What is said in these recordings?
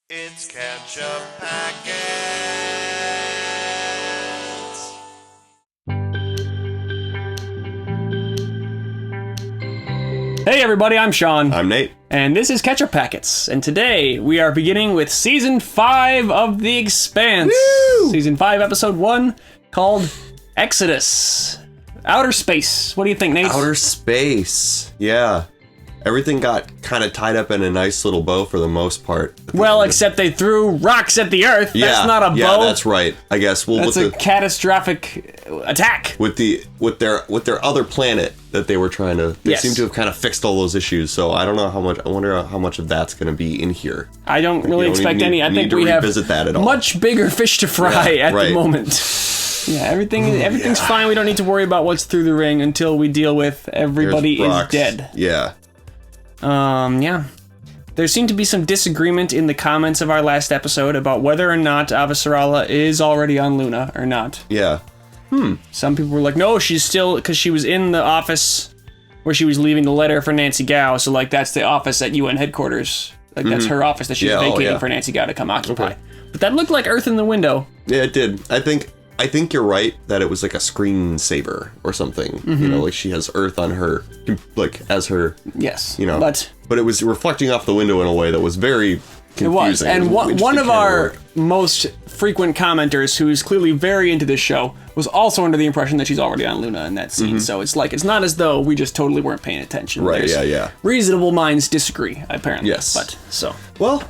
It's Ketchup Packets. Hey everybody, I'm Sean. I'm Nate. And this is Ketchup Packets. And today we are beginning with Season 5 of The Expanse. Woo! Season 5, Episode 1, called Exodus. Outer Space. What do you think, Nate? Outer space. Yeah. Everything got kind of tied up in a nice little bow for the most part. Well, except they threw rocks at the Earth. Yeah, That's not a bow. Yeah, that's right. I guess That's a catastrophic attack. with their other planet that they were trying to. They Yes. seem to have kind of fixed all those issues. So I don't know how much. I wonder how much of that's going to be in here. I don't really expect any. I think to we have revisit that at all. much bigger fish to fry Yeah, at the right. moment. Yeah, everything's fine. We don't need to worry about what's through the ring until we deal with everybody There's is rocks. dead. Yeah. Yeah. There seemed to be some disagreement in the comments of our last episode about whether or not Avasarala is already on Luna or not. Yeah. Some people were like, no, she's still, because she was in the office where she was leaving the letter for Nancy Gao, so like that's the office at UN headquarters. Like that's her office that she's Yeah, vacating for Nancy Gao to come occupy. Okay. But that looked like Earth in the window. Yeah, it did. I think you're right that it was like a screensaver or something. You know, like she has Earth on her, like as her. Yes. You know, But it was reflecting off the window in a way that was very confusing. it was. And one Interesting of camera our work. most frequent commenters, who's clearly very into this show, was also under the impression that she's already on Luna in that scene. So it's like, it's not as though we just totally weren't paying attention. Right, There's yeah. Reasonable minds disagree, apparently. Yes. But, so. Well,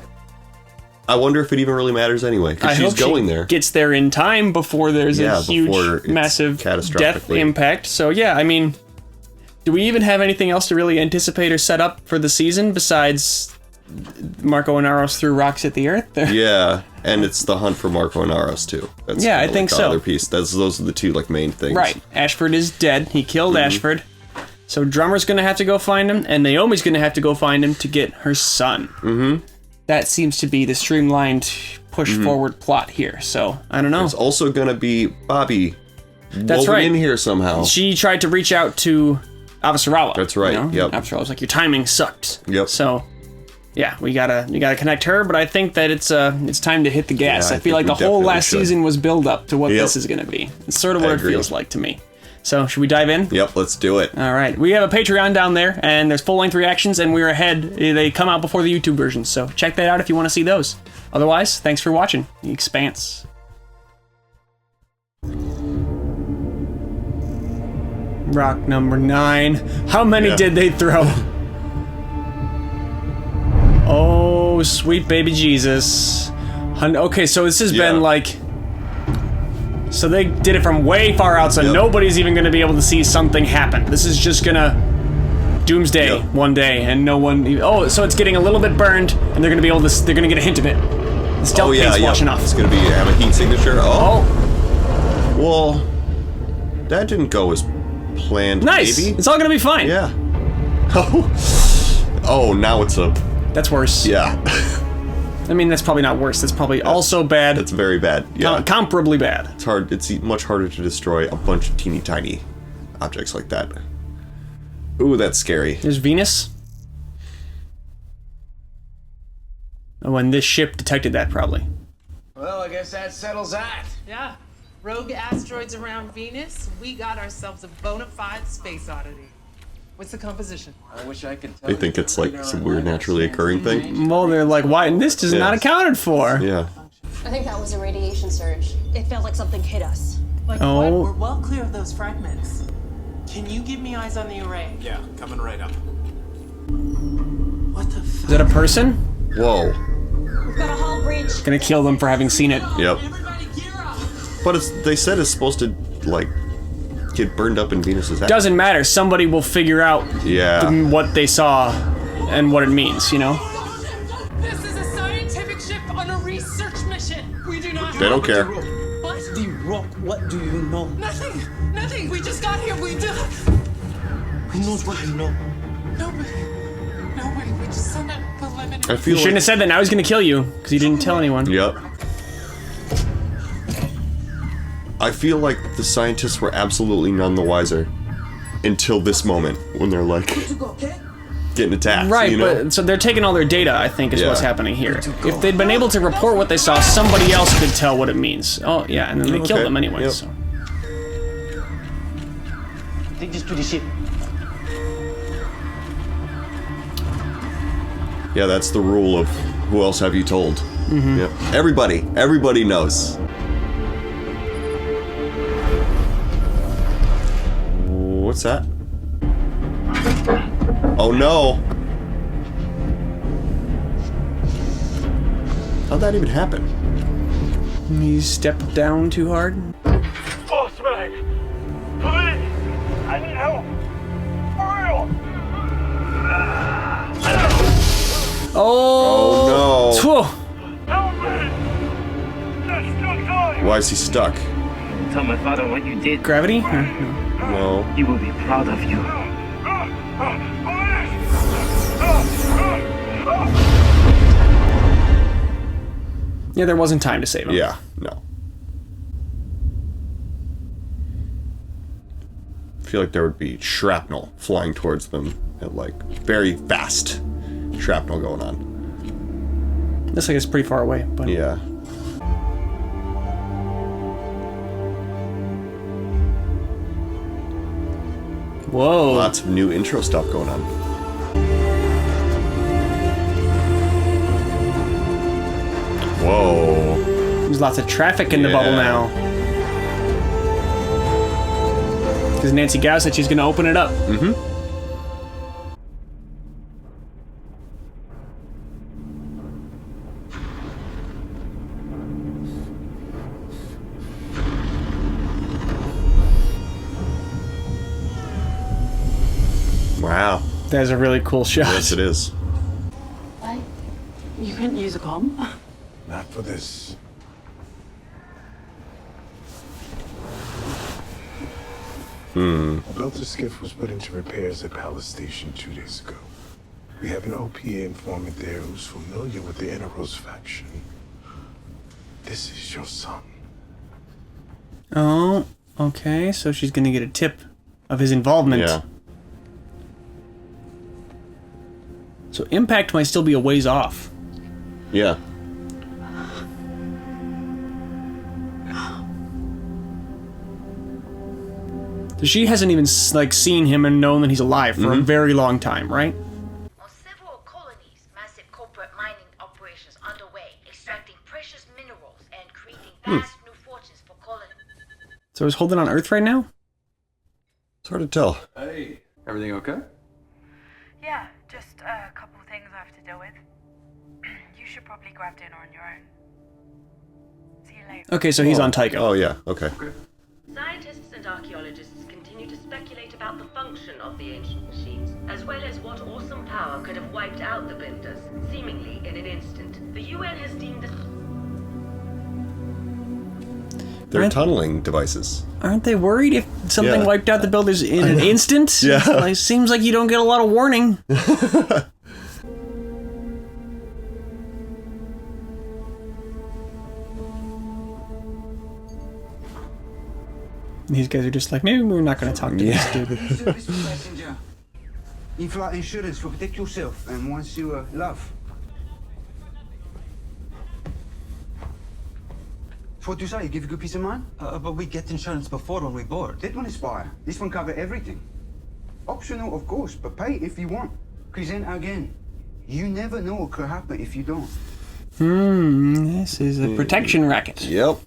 I wonder if it even really matters anyway, I because hope she's going she there. gets there in time before there's a Before huge, it's massive death catastrophically- impact. So yeah, I mean, do we even have anything else to really anticipate or set up for the season besides Marco and Aros threw rocks at the Earth? Yeah, and it's the hunt for Marco and Aros too. That's Yeah, I kinda think like the so. Other piece. Those are the two like main things. Right. Ashford is dead. He killed Mm-hmm. Ashford. So Drummer's gonna have to go find him, and Naomi's gonna have to go find him to get her son. Mm-hmm. That seems to be the streamlined, push-forward plot here. So I don't know. It's also gonna be Bobby. That's woven right. in here somehow. She tried to reach out to Avasarala. That's right, yep. Avasarala's like, your timing sucked. Yep. So, yeah, you gotta connect her. But I think that it's time to hit the gas. Yeah, I I feel like think the we whole definitely last should. season was build up to what Yep. this is gonna be. It's sort of what I it agree. feels like to me. So, should we dive in? Yep, let's do it. All right, we have a Patreon down there, and there's full-length reactions, and we're ahead. They come out before the YouTube version, so check that out if you want to see those. Otherwise, thanks for watching. The Expanse. Rock number 9. How many Yeah. did they throw? Oh, sweet baby Jesus. Okay, so this has Yeah. been like... So they did it from way far out, so Yep. nobody's even going to be able to see something happen. This is just gonna doomsday Yep. one day, and no one. Oh, so it's getting a little bit burned, and they're gonna be able to. They're gonna get a hint of it. The stealth paint's washing off. It's gonna be have a heat signature. Oh, Well, that didn't go as planned. nice! Maybe. It's all gonna be fine. Yeah. Oh, now it's a That's worse. yeah. I mean, that's probably not worse. That's probably also bad. That's very bad. Yeah. Comparably bad. It's hard. It's much harder to destroy a bunch of teeny tiny objects like that. Ooh, that's scary. There's Venus. Oh, and this ship detected that probably. Well, I guess that settles that. Yeah. Rogue asteroids around Venus, we got ourselves a bona fide space oddity. What's the composition? I wish I could tell They think it's like some weird naturally occurring thing. Well, they're like, why? And this is not Yes. accounted for. Yeah. I think that was a radiation surge. It felt like something hit us. Like Oh. what? We're well clear of those fragments. Can you give me eyes on the array? Yeah, coming right up. What the Is fuck? that a person? Whoa. We've got a hull breach. Gonna kill them for having seen it. Yep. Everybody gear up! But they said it's supposed to like get burned up in Venus's atmosphere. Doesn't matter. Somebody will figure out Yeah. what they saw and what it means, you know? This is a scientific ship on a research mission. We do not They don't care. What? The Rock, what do you know? Nothing. Nothing. We just got here. We do. Who knows what you know? Nobody. Nobody. We just sent out preliminary. I feel You shouldn't have said that. Now he's gonna kill you because you didn't tell anyone. Yep. I feel like the scientists were absolutely none the wiser until this moment when they're like, To go, okay? getting attacked. Right, you know? but so they're taking all their data, I think, is Yeah. what's happening here. If they'd been able to report what they saw, somebody else could tell what it means. Oh, yeah, and then they killed them anyway, Yep. so. Take this to the ship. Yeah, that's the rule of who else have you told. Mm-hmm. Yep. Everybody knows. What's that? Oh no! How'd that even happen? He stepped down too hard. Boss man! Please! I need help! For real! Oh! Oh Help me! They're still going! no! Why is he stuck? Tell my father what you did. Gravity? No. No. He will be proud of you. Yeah, there wasn't time to save him. Yeah, no. I feel like there would be shrapnel flying towards them at like very fast shrapnel going on. Looks like it's pretty far away, but Yeah. whoa. Lots of new intro stuff going on. Whoa. There's lots of traffic in the bubble Yeah. now. Because Nancy Gao said she's going to open it up. Mm-hmm. Wow. That's a really cool shot. Yes, it is. What? You couldn't use a comb? Not for this. A belter skiff was put into repairs at Palace Station 2 days ago. We have an OPA informant there who's familiar with the Inneros faction. This is your son. Oh, okay. So she's going to get a tip of his involvement. Yeah. So impact might still be a ways off. Yeah. So she hasn't even like seen him and known that he's alive for a very long time, right? On several colonies, massive corporate mining operations underway, extracting precious minerals and creating vast new fortunes for colonies. So is Holden on Earth right now? It's hard to tell. Hey, everything okay? Yeah, just a couple things I have to deal with. You should probably grab dinner on your own. See you later. Okay, so he's on Tycho. Oh, yeah. Okay. Scientists and archaeologists continue to speculate about the function of the ancient machines, as well as what awesome power could have wiped out the Benders, seemingly in an instant. The UN has deemed this... They're Right. tunneling devices. Aren't they worried if something Yeah. wiped out the builders in an instant? Yeah. It's like, seems like you don't get a lot of warning. These guys are just like, maybe we're not going to talk to this dude. Service passenger. In-flight insurance for protect yourself and once you love. It's what you say, give you good peace of mind? But we get insurance before when we board. That one is fire. This one cover everything. Optional, of course, but pay if you want. Because then again, you never know what could happen if you don't. This is a protection racket. Yep.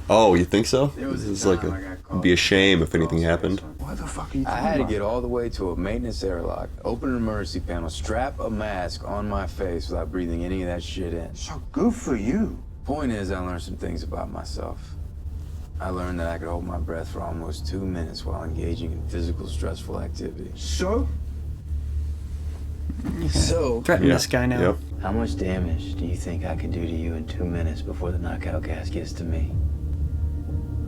Oh, you think so? There was a This is like time I got it'd be a shame if anything happened. What the fuck are you I talking had to about? get all the way to a maintenance airlock, open an emergency panel, strap a mask on my face without breathing any of that shit in. So good for you. Point is, I learned some things about myself. I learned that I could hold my breath for almost 2 minutes while engaging in physical, stressful activity. So? So, Threaten this guy now. Yep. how much damage do you think I can do to you in 2 minutes before the knockout gas gets to me?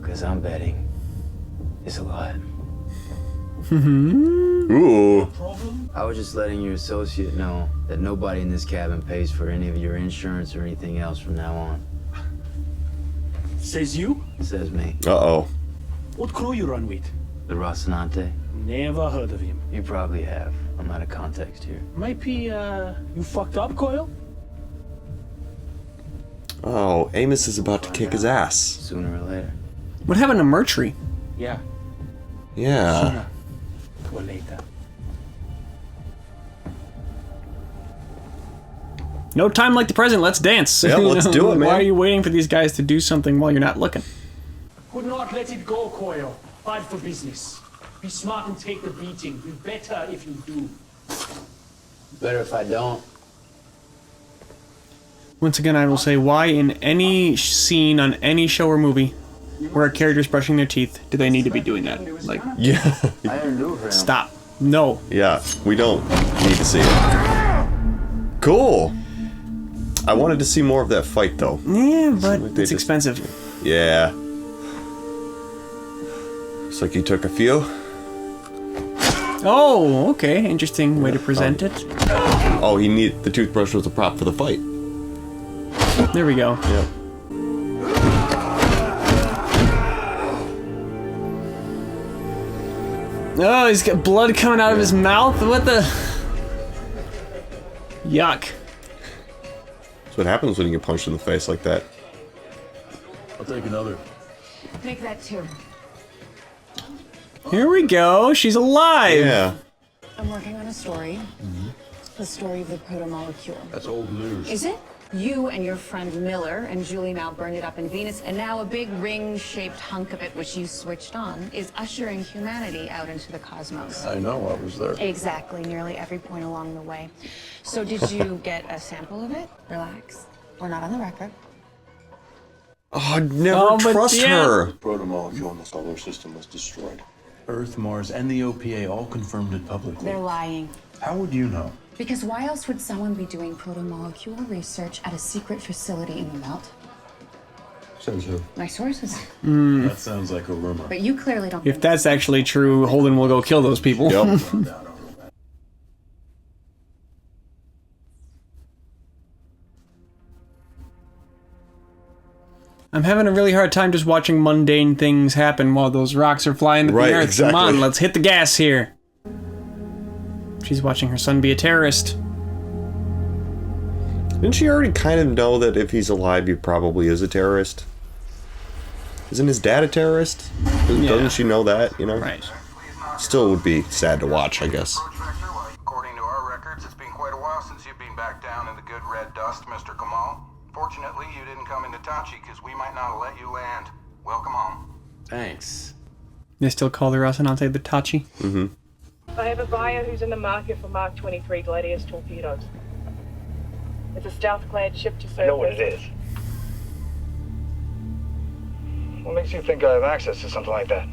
Because I'm betting it's a lot. Ooh. I was just letting your associate know that nobody in this cabin pays for any of your insurance or anything else from now on. Says you? Says me. Uh-oh. What crew you run with? The Rocinante? Never heard of him. You probably have. I'm out of context here. Might be, you fucked up, Coyle? Oh, Amos is about to kick his ass. Sooner or later. What happened to Mercury? Yeah. Yeah. Or later. No time like the present, let's dance. Yeah, let's do it, man. Why are you waiting for these guys to do something while you're not looking? Could not let it go, Coyle. Fight for business. Be smart and take the beating. Be better if you do. Better if I don't. Once again, I will say, why in any scene on any show or movie where a character's brushing their teeth do they need to be doing that? Like, Yeah. I didn't do it for him. stop. No. Yeah, we don't need to see it. Cool. I wanted to see more of that fight, though. Yeah, but like they it's just- expensive. Yeah. Looks like you took a few. Oh, okay. Interesting way to present it. Oh, the toothbrush was a prop for the fight. There we go. Yep. Oh, he's got blood coming out of his mouth? What the? Yuck. That's what happens when you get punched in the face like that. I'll take another. Take that too. Here we go. She's alive. Yeah. I'm working on a story. The story of the protomolecule. That's old news. Is it? You and your friend Miller and Julie now burned it up in Venus, and now a big ring-shaped hunk of it, which you switched on, is ushering humanity out into the cosmos. I know, I was there. Exactly, nearly every point along the way. So did you get a sample of it? Relax. We're not on the record. Oh, never trust her. The protomolecule in the solar system was destroyed. Earth, Mars, and the OPA all confirmed it publicly. They're lying. How would you know? Because why else would someone be doing protomolecule research at a secret facility in the melt? Says who? My sources. That sounds like a rumor. But you clearly don't. If that's actually true, Holden will go kill those people. Yep. I'm having a really hard time just watching mundane things happen while those rocks are flying to the Right, earth. exactly. Come on, let's hit the gas here. She's watching her son be a terrorist. Didn't she already kind of know that if he's alive, he probably is a terrorist? Isn't his dad a terrorist? Doesn't she know that, you know? Right. Still would be sad to watch, I guess. According to our records, it's been quite a while since you've been back down in the good red dust, Mr. Kamal. Fortunately, you didn't come into Tachi, because we might not have let you land. Welcome home. Thanks. They still call the Rocinante the Tachi. Mm-hmm. I have a buyer who's in the market for Mark 23 Gladius torpedoes. It's a stealth-clad ship to serve. I know what it is. What makes you think I have access to something like that?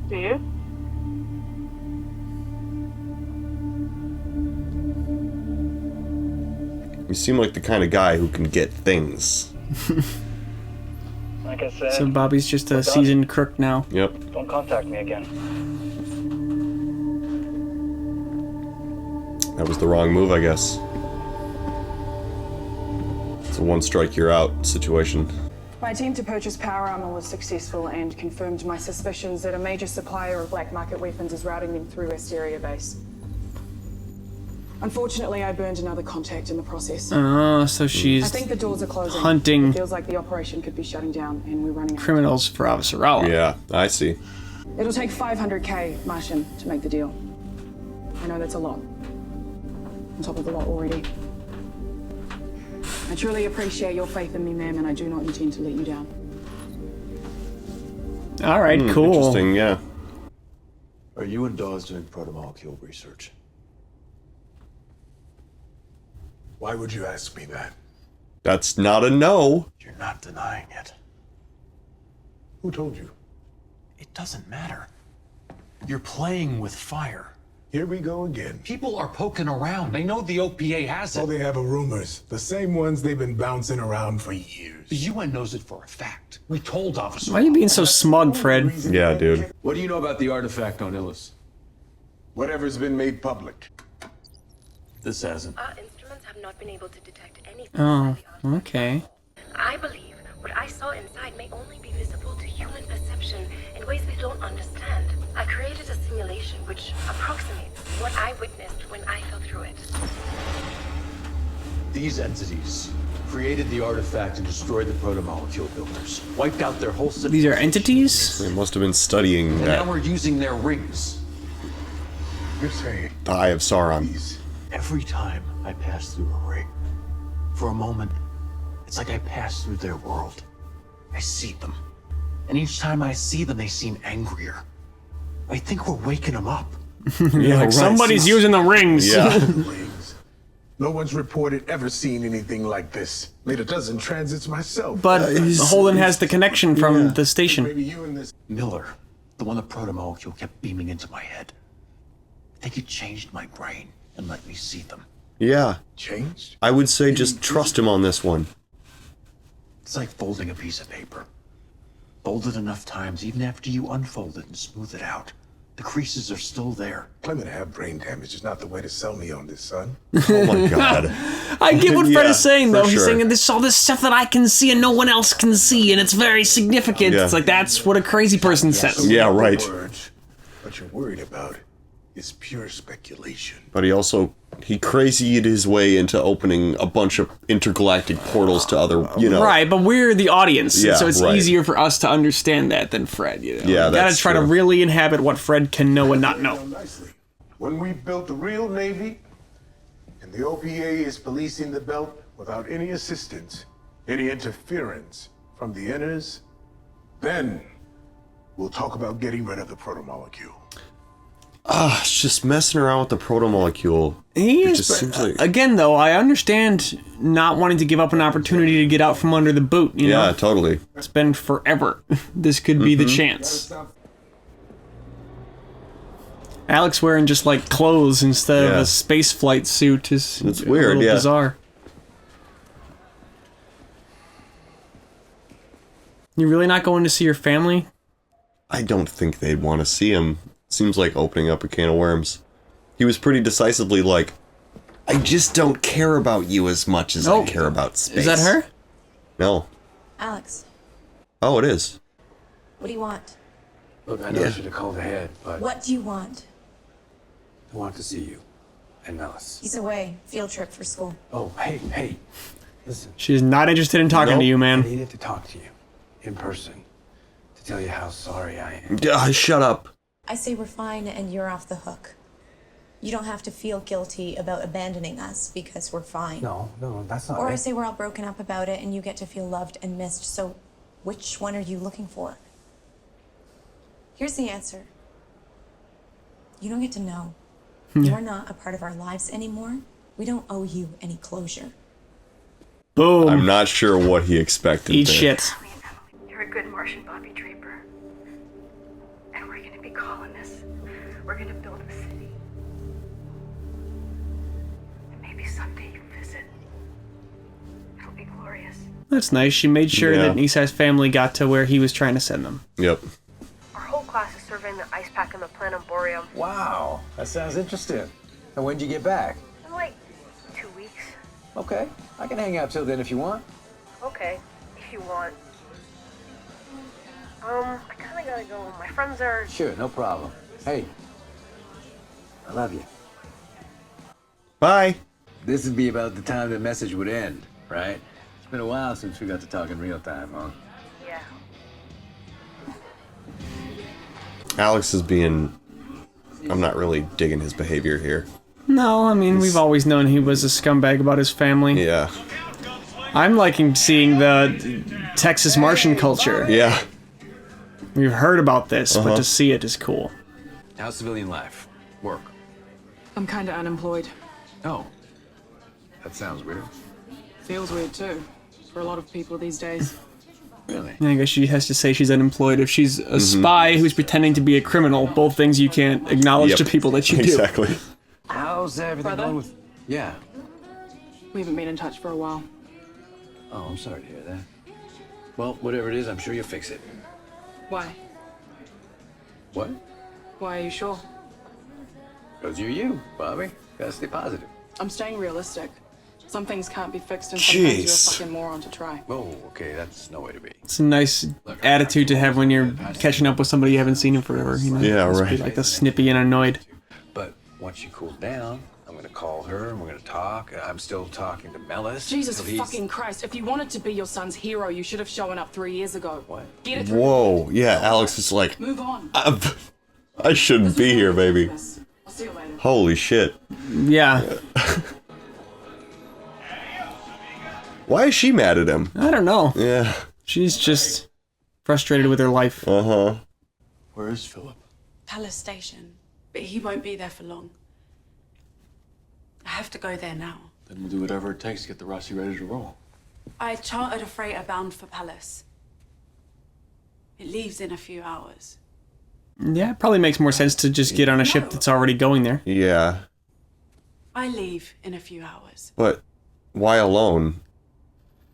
Do you? You seem like the kind of guy who can get things. Like I said, So Bobby's just a seasoned crook now. Yep. don't contact me again. That was the wrong move, I guess. It's a one strike you're out situation. My team to purchase power armor was successful and confirmed my suspicions that a major supplier of black market weapons is routing them through Asteria base. Unfortunately, I burned another contact in the process. Oh, so she's I think the doors are closing. hunting It feels like the operation could be shutting down and we're running out. criminals for Avasarala. Yeah, I see. It'll take 500k Martian to make the deal. I know that's a lot. On top of the lot already. I truly appreciate your faith in me, ma'am, and I do not intend to let you down. All right, cool. Interesting, yeah. Are you and Dawes doing protomolecule research? Why would you ask me that? That's not a no. You're not denying it. Who told you? It doesn't matter. You're playing with fire. Here we go again. People are poking around. They know the OPA has it. Oh, they have rumors. The same ones they've been bouncing around for years. The UN knows it for a fact. We told officers. Why are you being so smug, Fred? Yeah, dude. What do you know about the artifact on Illis? Whatever's been made public. This hasn't. Our instruments have not been able to detect anything. Oh, okay. I believe what I saw inside may only be visible to human perception in ways we don't understand. I created a simulation which approximates what I witnessed when I fell through it. These entities created the artifact and destroyed the protomolecule builders. Wiped out their whole civilization. These are entities? They must have been studying And that. now we're using their rings. You're saying The Eye of Sauron. Every time I pass through a ring, for a moment, it's like I pass through their world. I see them. And each time I see them, they seem angrier. I think we're waking them up. Yeah, like somebody's using the rings. Yeah. rings. No one's reported ever seeing anything like this. Made a dozen transits myself. But Holden has the connection from the station. Maybe you and this Miller, the one the protomolecule kept beaming into my head. I think it changed my brain and let me see them. Yeah. changed. I would say just trust him on this one. It's like folding a piece of paper. Fold it enough times, even after you unfold it and smooth it out. The creases are still there. Claiming to have brain damage is not the way to sell me on this, son. Oh my god. I get what Fred is saying, though. He's sure. saying this all this stuff that I can see and no one else can see, and it's very significant. Yeah. It's like that's what a crazy person says. Yeah, right. What you're worried about is pure speculation. But he crazied his way into opening a bunch of intergalactic portals to other, Right, but we're the audience, Yeah, so it's right. easier for us to understand that than Fred, Yeah, you gotta that's try to true. really inhabit what Fred can know and not know. When we built the real Navy, and the OPA is policing the belt without any assistance, any interference from the inners, then we'll talk about getting rid of the protomolecule. It's just messing around with the protomolecule. He It is, just but, seems like- again, though, I understand not wanting to give up an opportunity to get out from under the boot, you know? Yeah, totally. It's been forever. This could be the chance. Alex wearing just like clothes instead of Yeah. a space flight suit is It's a weird, little yeah. bizarre. You're really not going to see your family? I don't think they'd want to see him. Seems like opening up a can of worms. He was pretty decisively like, I just don't care about you as much as I care about space. Is that her? No. Alex, Oh, it is. what do you want? Look, I know I should have called ahead, but What do you want? I want to see you and Nellis. He's away. Field trip for school. Oh, hey, listen. She's not interested in talking to you, I man. needed to talk to you in person to tell you how sorry I am. Shut up. I say we're fine and you're off the hook. You don't have to feel guilty about abandoning us because we're fine. No, that's not Or I it. say we're all broken up about it and you get to feel loved and missed. So which one are you looking for? Here's the answer. You don't get to know. You're not a part of our lives anymore. We don't owe you any closure. Boom. I'm not sure what he expected. Eat there. shit. You're a good Martian Bobby Draper. And we're gonna be colonists. We're gonna build a city. And maybe someday you visit. It'll be glorious. That's nice. She made sure Yeah. that Isai's family got to where he was trying to send them. Yep. Our whole class is surveying the ice pack in the Planum Boreum. Wow, that sounds interesting. And when'd you get back? In like 2 weeks. Okay, I can hang out till then if you want. Okay, if you want. I kinda gotta go. My friends are... Sure, no problem. Hey, I love you. Bye. This would be about the time the message would end, right? It's been a while since we got to talk in real time, huh? Yeah. Alex is being... I'm not really digging his behavior here. No, I mean, we've always known he was a scumbag about his family. Yeah. I'm liking seeing the Texas Martian culture. Yeah. We've heard about this, but Uh-huh. to see it is cool. How's civilian life? Work? I'm kinda unemployed. Oh. That sounds weird. Feels weird too, for a lot of people these days. Really? I guess she has to say she's unemployed if she's a spy who's pretending to be a criminal. Both things you can't acknowledge Yep. to people that you do. Exactly. How's everything Brother? going with... Yeah. We haven't been in touch for a while. Oh, I'm sorry to hear that. Well, whatever it is, I'm sure you'll fix it. Why? What? Why are you sure? Because you're you, Bobby. Gotta stay positive. I'm staying realistic. Some things can't be fixed, and sometimes you're a Jeez. fucking moron to try. Oh, okay, that's no way to be. It's a nice attitude to have when you're catching up with somebody you haven't seen in forever. You know? Yeah, Just right. Be like the snippy and annoyed. But once you cool down, I'm gonna call her and we're gonna talk. I'm still talking to Melis. Jesus so he's- fucking Christ! If you wanted to be your son's hero, you should have shown up 3 years ago. What? Get it through. Whoa, yeah, Alex is like, Move on. I shouldn't be here, baby. I'll see you later. Holy shit. Yeah. Why is she mad at him? I don't know. Yeah. She's just frustrated with her life. Uh-huh. Where is Philip? Palace Station, but he won't be there for long. I have to go there now. Then we'll do whatever it takes to get the Rossi ready to roll. I chartered a freighter bound for Palace. It leaves in a few hours. Yeah, it probably makes more sense to just get on a ship that's already going there. Yeah. I leave in a few hours. But why alone?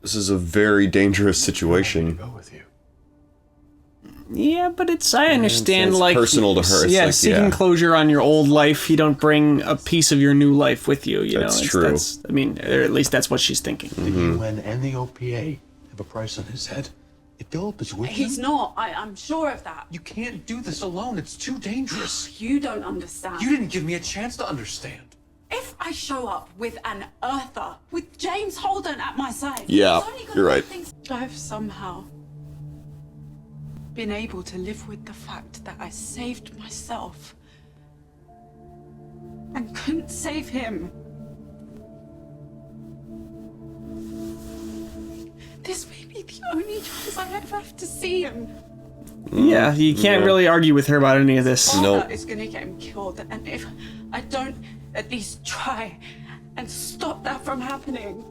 This is a very dangerous situation. Yeah, but I understand, it's like... personal to her. It's yeah, like, seeking yeah. closure on your old life, you don't bring a piece of your new life with you, you That's know? true. I mean, or at least that's what she's thinking. The UN and the OPA have a price on his head. If Philip is with He's you, not. I'm sure of that. you can't do this alone. It's too dangerous. You don't understand. You didn't give me a chance to understand. If I show up with an Earther, with James Holden at my side... Yeah, it's only gonna you're right. make things- I've somehow been able to live with the fact that I saved myself and couldn't save him. This may be the only chance I ever have to see him. Yeah, you can't Yeah. really argue with her about any of this. Father is gonna get him killed, and if I don't at least try and stop that from happening,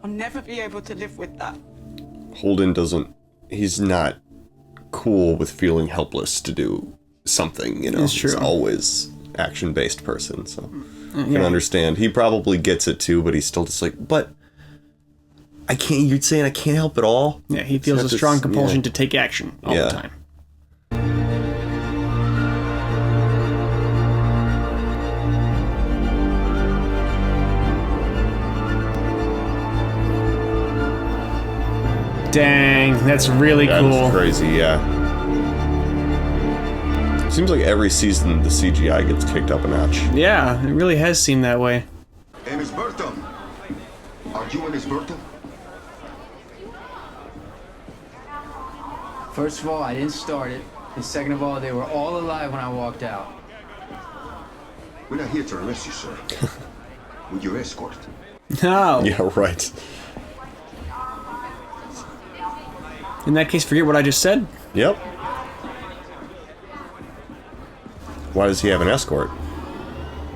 I'll never be able to live with that. Holden doesn't... He's not cool with feeling helpless to do something, you know? It's true. He's always action-based person, so... I can Yeah. understand. He probably gets it too, but he's still just like, but... I can't... You're saying I can't help at all? Yeah, he feels a Except strong it's- compulsion yeah. to take action all Yeah. the time. Dang, that's really That cool. is crazy, yeah. Seems like every season the CGI gets kicked up a notch. Yeah, it really has seemed that way. Hey, Miss Burton. Are you and Miss Burton? First of all, I didn't start it. And second of all, they were all alive when I walked out. We're not here to arrest you, sir. With your escort. No. Yeah, right. In that case, forget what I just said. Yep. Why does he have an escort?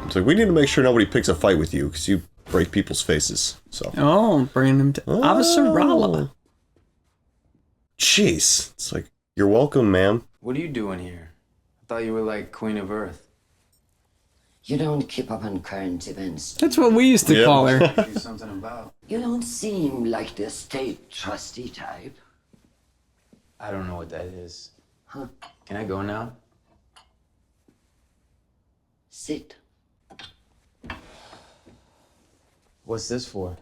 It's like, we need to make sure nobody picks a fight with you, because you break people's faces, so... Oh, bringing him to Avasarala. Jeez. It's like, you're welcome, ma'am. What are you doing here? I thought you were like Queen of Earth. You don't keep up on current events. That's what we used to call her. Do something about. You don't seem like the state trustee type. I don't know what that is. Huh? Can I go now? Sit. What's this for?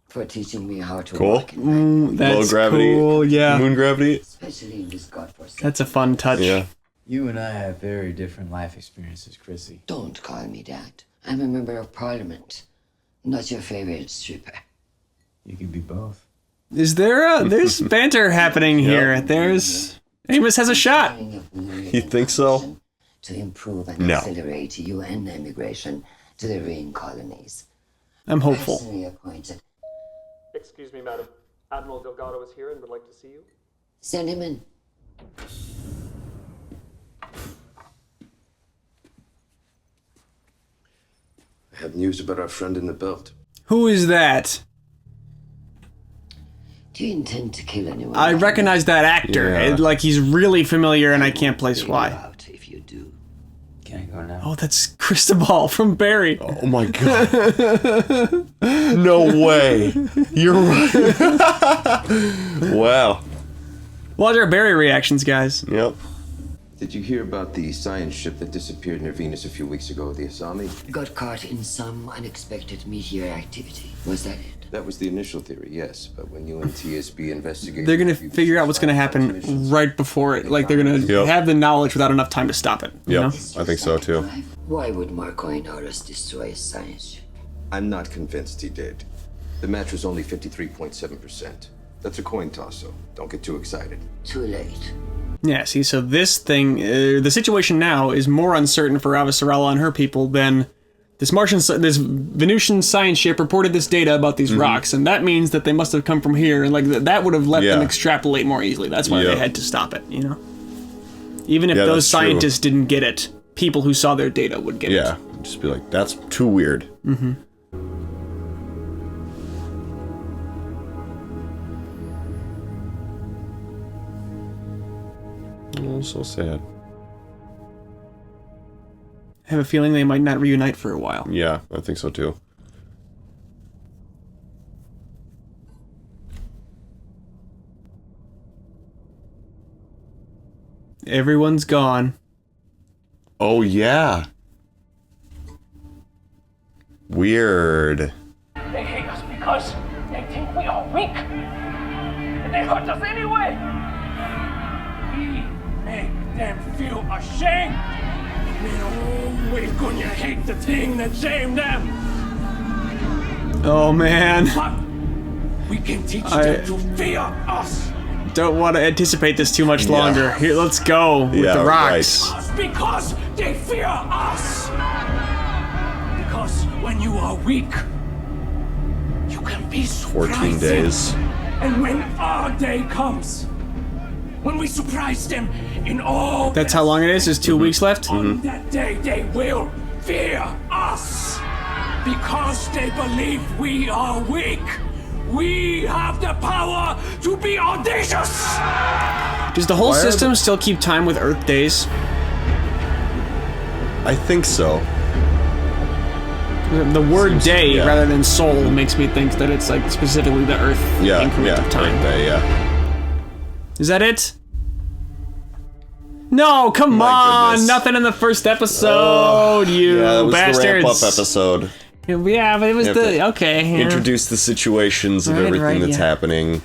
For teaching me how to Cool. walk in life. That's Low gravity. cool, yeah. Moon gravity. Especially in this godforsaken. That's a fun touch. Yeah. You and I have very different life experiences, Chrissy. Don't call me that. I'm a member of parliament, not your favorite stripper. You can be both. Is there's banter happening here. There's... Amos has a shot. You think so? To improve and No. accelerate UN immigration to the ring colonies. I'm hopeful. Personally appointed. Excuse me, madam. Admiral Delgado is here and would like to see you. Send him in. I have news about our friend in the belt. Who is that? Do you intend to kill anyone? I recognize that actor. Yeah. Like, he's really familiar and I can't place why. Out if you do. Can I go now? Oh, that's Cristobal from Barry. Oh my god. No way. You're right. Wow. Watch our Barry reactions, guys. Yep. Did you hear about the science ship that disappeared near Venus a few weeks ago, the Asami? Got caught in some unexpected meteor activity. Was that it? That was the initial theory, yes. But when you and TSB investigated... They're going to figure out what's going to happen right before it. Like, they're going to have the knowledge without enough time to stop it. You know? I think so, too. Why would Marco Inaros destroy a science ship? I'm not convinced he did. The match was only 53.7%. That's a coin toss, so don't get too excited. Too late. Yeah, see, so this thing, the situation now is more uncertain for Avasarala and her people than this Venusian science ship reported this data about these rocks, and that means that they must have come from here, and like that would have let them extrapolate more easily. That's why they had to stop it, you know? Even if those scientists didn't get it, people who saw their data would get it. Yeah, just be like, that's too weird. Mm-hmm. Oh, so sad. I have a feeling they might not reunite for a while. Yeah, I think so too. Everyone's gone. Oh, yeah. Weird. They hate us because they think we are weak. And they hurt us anyway. We make them feel ashamed. And we're gonna hate the thing that shamed them. Oh, man. But we can teach them to fear us. Don't want to anticipate this too much longer. Here, let's go with the rocks. Because they fear us. Because when you are weak, you can be surprising. 14 days. And when our day comes, when we surprise them in all... That's how long it is? There's 2 weeks left? On that day, they will fear us. Because they believe we are weak. We have the power to be audacious! Does the whole system still keep time with Earth days? I think so. The word day rather than soul makes me think that it's like specifically the Earth increment of time. Earth day, Is that it? No, come on! goodness. Nothing in the first episode, you that was bastards! the ramp-up episode. Yeah, but it was Introduce the situations of everything that's happening.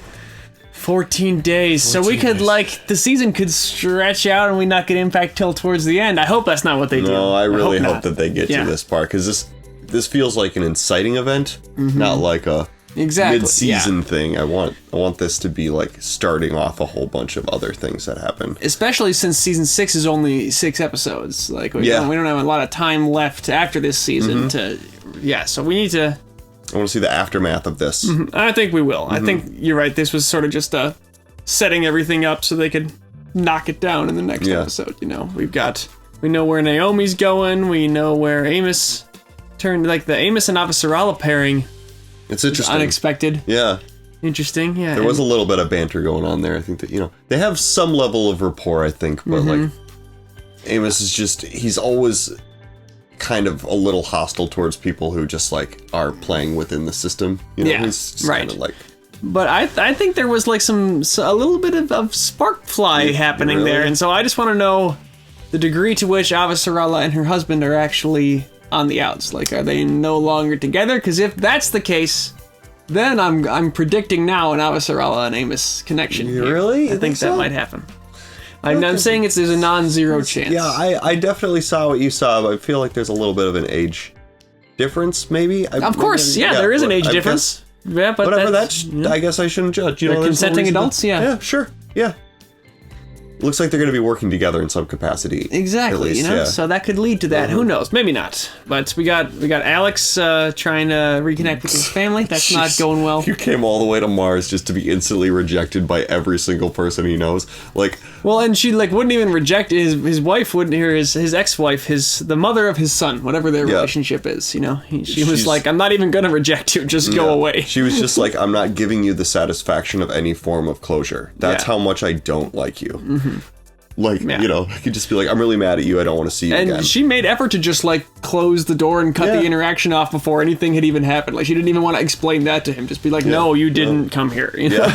14 days. So we could, like, the season could stretch out and we not get impact till towards the end. I hope that's not what they do. No, I really hope not. that they get to this part, because this feels like an inciting event, not like a mid-season thing. I want this to be, like, starting off a whole bunch of other things that happen. Especially since season 6 is only 6 episodes. Like, we don't have a lot of time left after this season to... Yeah, so we need to... I want to see the aftermath of this. I think we will. I think you're right. This was sort of just setting everything up so they could knock it down in the next episode. You know, we know where Naomi's going. We know where Amos turned. Like the Amos and Avasarala pairing. It's interesting. Unexpected. Yeah. Interesting. Yeah. There was a little bit of banter going on there. I think that they have some level of rapport. I think, but like Amos is he's always kind of a little hostile towards people who just like are playing within the system. You know, he's just kind of like. But I think there was like a little bit of spark fly happening there, and so I just want to know the degree to which Avasarala and her husband are actually on the outs. Like, are they no longer together? Because if that's the case, then I'm predicting now an Avasarala and Amos connection. Really? I think that might happen. I'm saying there's a non-zero chance. Yeah, I definitely saw what you saw, but I feel like there's a little bit of an age difference, maybe. Of course, there is an age difference. Yeah, but whatever. I guess I shouldn't judge. You know, they're consenting adults. Yeah, sure. Yeah. Looks like they're going to be working together in some capacity. Exactly, at least, so that could lead to that. Who knows? Maybe not. But we got Alex trying to reconnect with his family. That's not going well. You came all the way to Mars just to be instantly rejected by every single person he knows. Like, well, and she wouldn't even reject his wife. Wouldn't hear his ex-wife, the mother of his son, whatever their relationship is. You know, she was like, I'm not even gonna reject you. Just go away. She was just like, I'm not giving you the satisfaction of any form of closure. That's how much I don't like you. Like, you know, I could just be like, I'm really mad at you. I don't want to see you again. And she made effort to just, like, close the door and cut the interaction off before anything had even happened. Like, she didn't even want to explain that to him. Just be like, no, you didn't come here. You know?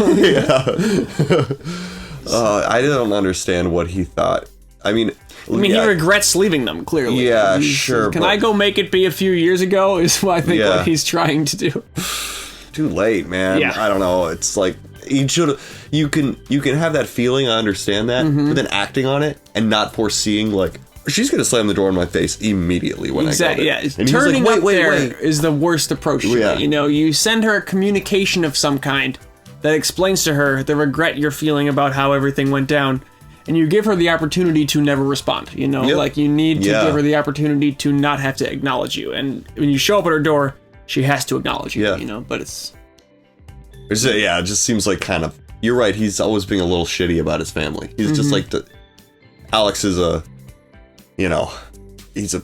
I don't understand what he thought. I mean, he regrets leaving them, clearly. Yeah, sure. Can I go make it be a few years ago? Is what I think what he's trying to do. Too late, man. Yeah. I don't know. It's like you should. You can have that feeling. I understand that, but then acting on it and not foreseeing like she's gonna slam the door in my face immediately when I get it. Yeah, and turning he's like, wait, up there wait. is the worst approach. To it. You know, you send her a communication of some kind that explains to her the regret you're feeling about how everything went down. And you give her the opportunity to never respond, you know? Like, you need to give her the opportunity to not have to acknowledge you. And when you show up at her door, she has to acknowledge you, you know? But it just seems like kind of... You're right, he's always being a little shitty about his family. He's just like... Alex is a... You know... He's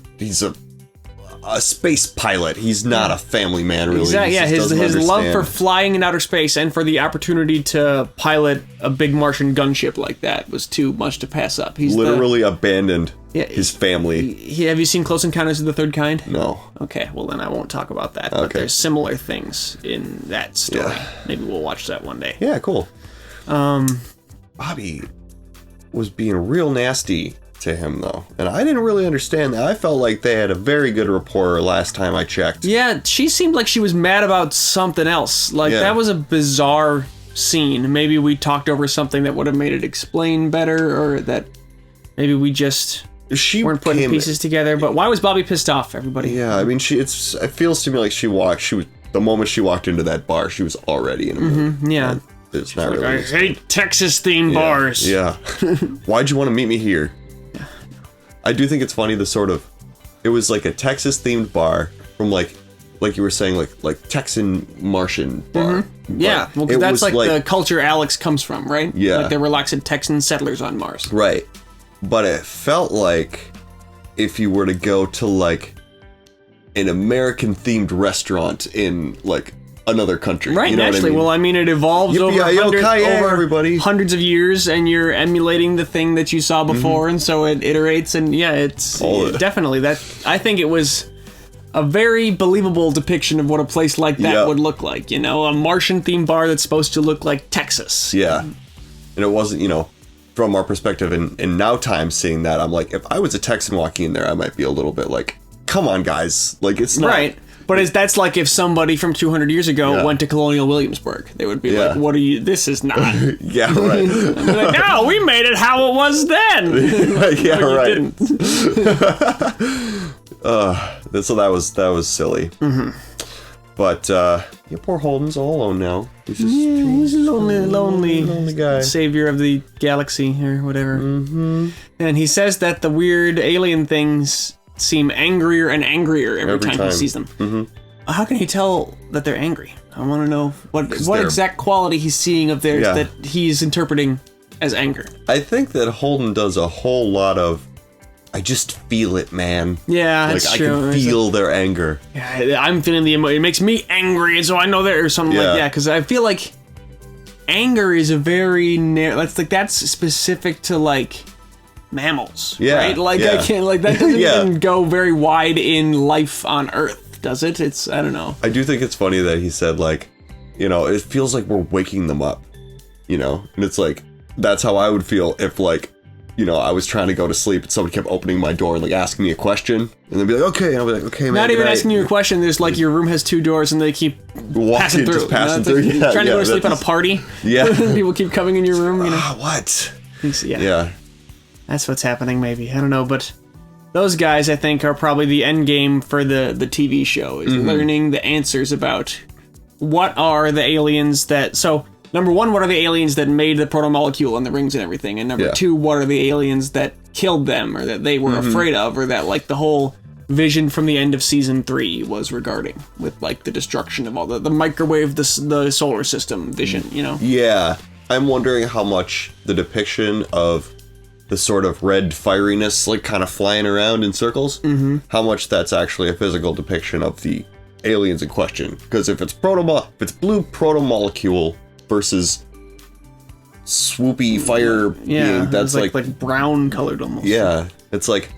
a space pilot. He's not a family man, really. Exactly, his love for flying in outer space and for the opportunity to pilot a big Martian gunship like that was too much to pass up. He's literally abandoned his family. Have you seen Close Encounters of the Third Kind? No. Okay, well then I won't talk about that. But there's similar things in that story. Maybe we'll watch that one day. Yeah, cool. Bobby was being real nasty to him though, and I didn't really understand that. I felt like they had a very good rapport last time I checked. Yeah, she seemed like she was mad about something else. Like that was a bizarre scene. Maybe we talked over something that would have made it explain better, or that maybe we just weren't putting pieces together. But why was Bobby pissed off, everybody? Yeah, I mean, it feels to me like she was the moment she walked into that bar, she was already in a mood. Yeah. It's not really. I hate Texas themed bars. Yeah. Why'd you want to meet me here? I do think it's funny it was like a Texas themed bar from like you were saying, like Texan Martian bar. Yeah, well, that's like the culture Alex comes from, right? Yeah. Like the relaxed Texan settlers on Mars. Right. But it felt like if you were to go to like an American themed restaurant in like another country. Right, you know naturally. What I mean? Well, I mean, it evolves over hundreds of years, and you're emulating the thing that you saw before, and so it iterates, and it's definitely that. I think it was a very believable depiction of what a place like that would look like. You know, a Martian-themed bar that's supposed to look like Texas. Yeah, and it wasn't, from our perspective in now time seeing that, I'm like, if I was a Texan walking in there, I might be a little bit like, come on, guys, like it's not right. But that's like if somebody from 200 years ago went to Colonial Williamsburg. They would be like, what are you... This is not... Yeah, right. Like, no, we made it how it was then. Yeah, no, right. You didn't. So that was silly. But, poor Holden's all alone now. He's a lonely guy. Savior of the galaxy, or whatever. And he says that the weird alien things seem angrier and angrier every time he sees them. How can he tell that they're angry? I want to know what exact quality he's seeing of theirs that he's interpreting as anger. I think that Holden does a whole lot of, I just feel it, man. Yeah, that's true. I can feel their anger. Yeah, I'm feeling the emotion. It makes me angry, and so I know there's something like that. Because I feel like anger is a very narrow. That's specific to like mammals, right? Like I can't that doesn't even go very wide in life on Earth, does it? I don't know. I do think it's funny that he said like, it feels like we're waking them up, and it's like that's how I would feel if like, I was trying to go to sleep and somebody kept opening my door and like asking me a question, and they'd be like, okay, and I'll be like, okay, man. Not even asking you a question. There's like your room has 2 doors and they keep passing through. Trying to go to sleep at a party. Yeah. People keep coming in your room. What? Yeah. That's what's happening, maybe. I don't know, but those guys, I think, are probably the end game for the TV show, is learning the answers about what are the aliens that... So, number 1, what are the aliens that made the protomolecule and the rings and everything? And number 2, what are the aliens that killed them, or that they were afraid of, or that, like, the whole vision from the end of Season 3 was regarding, with, like, the destruction of all the microwave, the solar system vision, Yeah. I'm wondering how much the depiction of the sort of red fieriness, like kind of flying around in circles, how much that's actually a physical depiction of the aliens in question. Because if it's blue protomolecule versus swoopy fire being, that's like brown colored almost. Yeah, it's like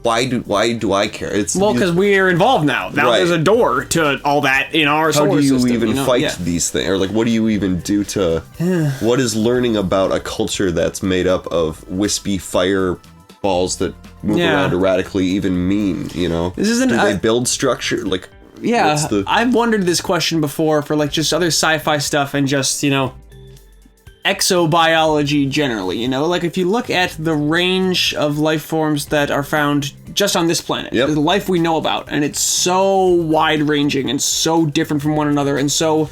why do I care? It's because we are involved now. Now Right. there's a door to all that in our How solar do you system. even fight these things? Or like, what do you even do to... what is learning about a culture that's made up of wispy fireballs that move around erratically even mean, you know? This isn't... Do they build structure? Like, yeah, what's the... I've wondered this question before for like just other sci-fi stuff and just, you know, exobiology generally, you know? Like if you look at the range of life forms that are found just on this planet, the life we know about, and it's so wide-ranging and so different from one another and so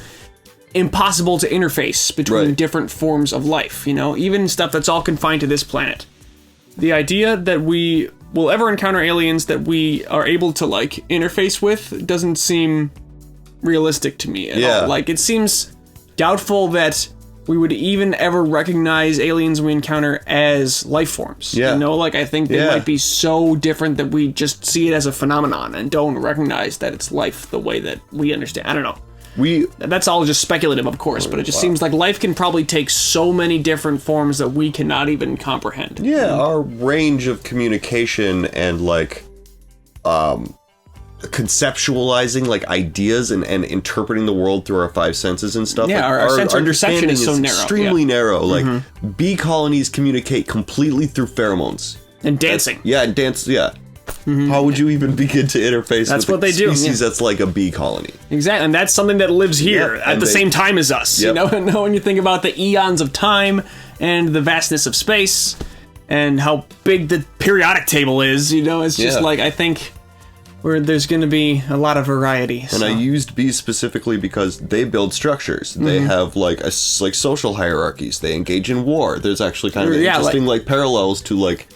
impossible to interface between different forms of life, you know? Even stuff that's all confined to this planet. The idea that we will ever encounter aliens that we are able to, like, interface with doesn't seem realistic to me at all. Like, it seems doubtful that we would even ever recognize aliens we encounter as life forms. You know, like, I think they might be so different that we just see it as a phenomenon and don't recognize that it's life the way that we understand. I don't know. That's all just speculative, of course, but it just seems like life can probably take so many different forms that we cannot even comprehend. Yeah, our range of communication and, like, conceptualizing, like, ideas and interpreting the world through our five senses and stuff. Yeah, like, our sense of perception is so narrow. Extremely narrow. Like, bee colonies communicate completely through pheromones. And dancing. How would you even begin to interface That's with what they a do, species that's like a bee colony? Exactly, and that's something that lives here at the same time as us. You know, and when you think about the eons of time and the vastness of space and how big the periodic table is, you know, it's just like, I think there's going to be a lot of variety. And I used bees specifically because they build structures. They have like social hierarchies. They engage in war. There's actually kind of interesting like parallels to like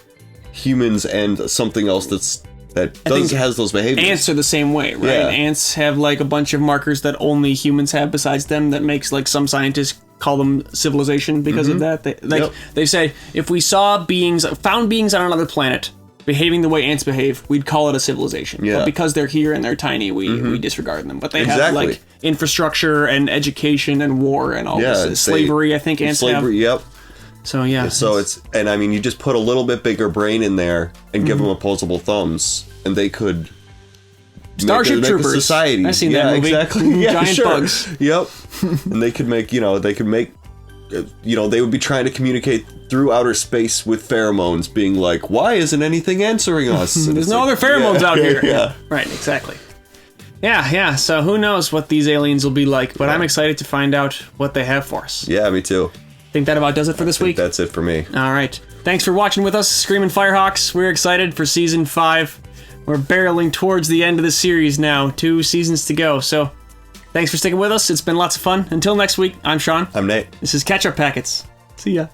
humans and something else that has those behaviors. Ants are the same way, right? Yeah. Ants have like a bunch of markers that only humans have besides them that makes like some scientists call them civilization because of that. They say if we saw found beings on another planet behaving the way ants behave, we'd call it a civilization. But because they're here and they're tiny, we disregard them. But they have like infrastructure and education and war and all this. Slavery, I think ants have. So and I mean, you just put a little bit bigger brain in there and give them opposable thumbs, and they could Starship make Troopers. a society. I've seen that movie. Exactly. Giant bugs. And they could make, they would be trying to communicate through outer space with pheromones, being like, "Why isn't anything answering us?" There's no other pheromones out here. Right. Exactly. Yeah. So who knows what these aliens will be like? But I'm excited to find out what they have for us. Yeah, me too. Think that about does it for this week? That's it for me. All right. Thanks for watching with us, Screaming Firehawks. We're excited for Season 5. We're barreling towards the end of the series now. 2 seasons to go. So, thanks for sticking with us. It's been lots of fun. Until next week, I'm Sean. I'm Nate. This is Catch Up Packets. See ya.